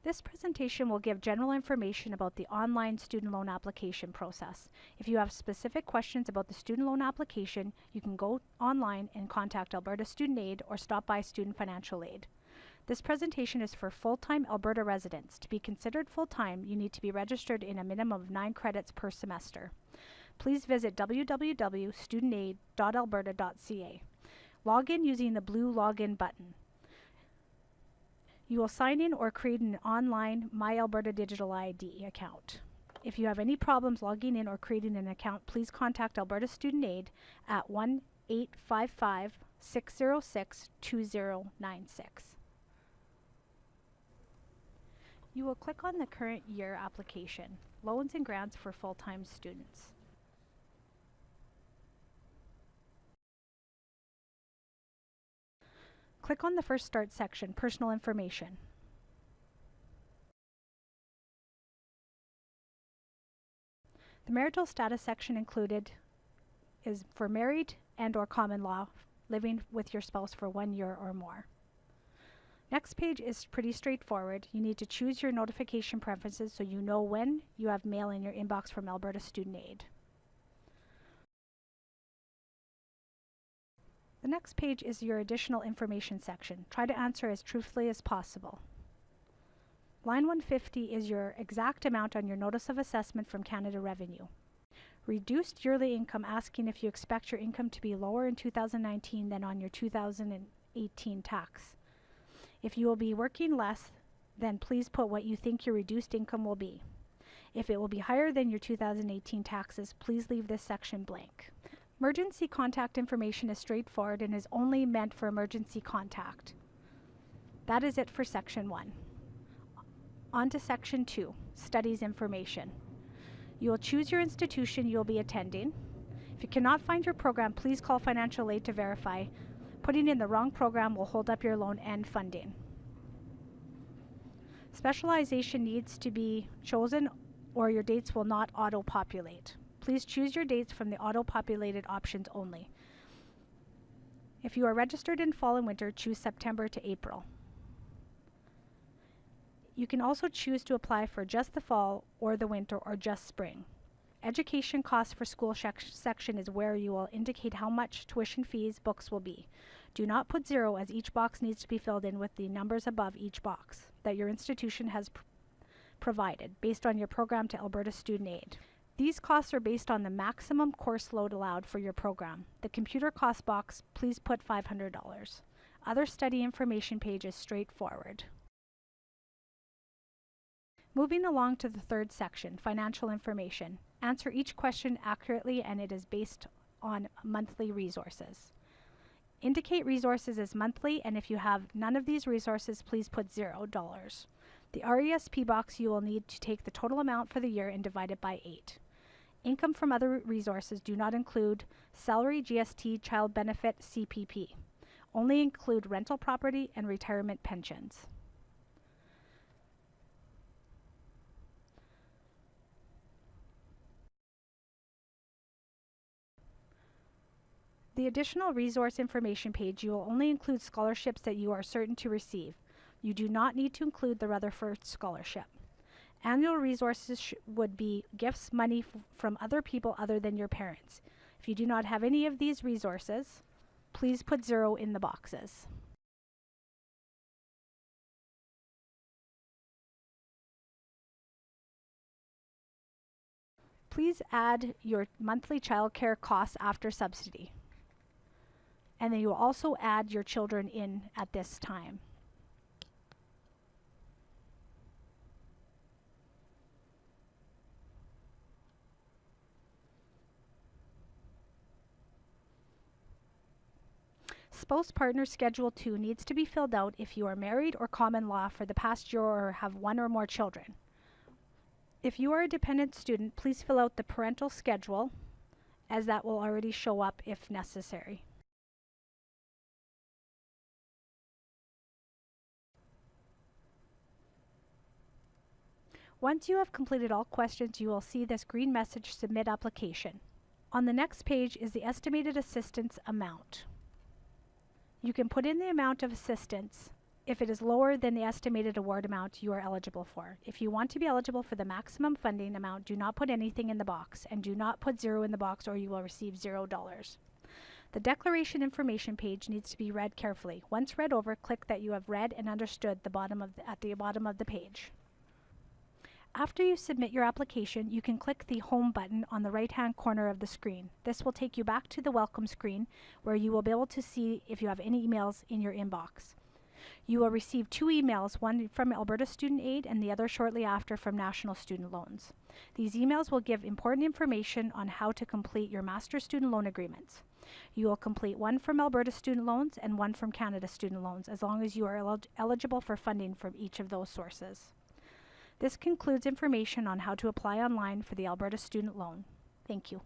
This presentation will give general information about the online student loan application process. If you have specific questions about the student loan application, you can go online and contact Alberta Student Aid or stop by Student Financial Aid. This presentation is for full-time Alberta residents. To be considered full-time, you need to be registered in a minimum of 9 credits per semester. Please visit www.studentaid.alberta.ca. Log in using the blue Login button. You will sign in or create an online My Alberta Digital ID account. If you have any problems logging in or creating an account, please contact Alberta Student Aid at 1-855-606-2096. You will click on the current year application, Loans and Grants for Full-Time Students. Click on the first Start section, Personal Information. The marital status section included is for married and or common law, living with your spouse for 1 year or more. Next page is pretty straightforward. You need to choose your notification preferences so you know when you have mail in your inbox from Alberta Student Aid. The next page is your additional information section. Try to answer as truthfully as possible. Line 150 is your exact amount on your Notice of Assessment from Canada Revenue. Reduced yearly income, asking if you expect your income to be lower in 2019 than on your 2018 tax. If you will be working less, then please put what you think your reduced income will be. If it will be higher than your 2018 taxes, please leave this section blank. Emergency contact information is straightforward and is only meant for emergency contact. That is it for Section 1. On to Section 2, Studies Information. You will choose your institution you will be attending. If you cannot find your program, please call financial aid to verify. Putting in the wrong program will hold up your loan and funding. Specialization needs to be chosen or your dates will not auto-populate. Please choose your dates from the auto-populated options only. If you are registered in fall and winter, choose September to April. You can also choose to apply for just the fall or the winter or just spring. Education costs for school section is where you will indicate how much tuition fees books will be. Do not put 0 as each box needs to be filled in with the numbers above each box that your institution has provided based on your program to Alberta Student Aid. These costs are based on the maximum course load allowed for your program. The computer cost box, please put $500. Other study information page is straightforward. Moving along to the third section, Financial Information. Answer each question accurately and it is based on monthly resources. Indicate resources as monthly, and if you have none of these resources, please put $0. The RESP box, you will need to take the total amount for the year and divide it by 8. Income from other resources do not include salary, GST, child benefit, CPP. Only include rental property and retirement pensions. The additional resource information page, you will only include scholarships that you are certain to receive. You do not need to include the Rutherford Scholarship. Annual resources would be gifts, money from other people other than your parents. If you do not have any of these resources, please put 0 in the boxes. Please add your monthly childcare costs after subsidy. And then you will also add your children in at this time. Spouse partner Schedule 2 needs to be filled out if you are married or common law for the past year or have 1 or more children. If you are a dependent student, please fill out the parental schedule, as that will already show up if necessary. Once you have completed all questions, you will see this green message, Submit Application. On the next page is the estimated assistance amount. You can put in the amount of assistance if it is lower than the estimated award amount you are eligible for. If you want to be eligible for the maximum funding amount, do not put anything in the box, and do not put 0 in the box or you will receive $0. The declaration information page needs to be read carefully. Once read over, click that you have read and understood at the bottom of the page. After you submit your application, you can click the Home button on the right-hand corner of the screen. This will take you back to the welcome screen where you will be able to see if you have any emails in your inbox. You will receive 2 emails, one from Alberta Student Aid and the other shortly after from National Student Loans. These emails will give important information on how to complete your Master Student Loan Agreements. You will complete one from Alberta Student Loans and one from Canada Student Loans, as long as you are eligible for funding from each of those sources. This concludes information on how to apply online for the Alberta Student Loan. Thank you.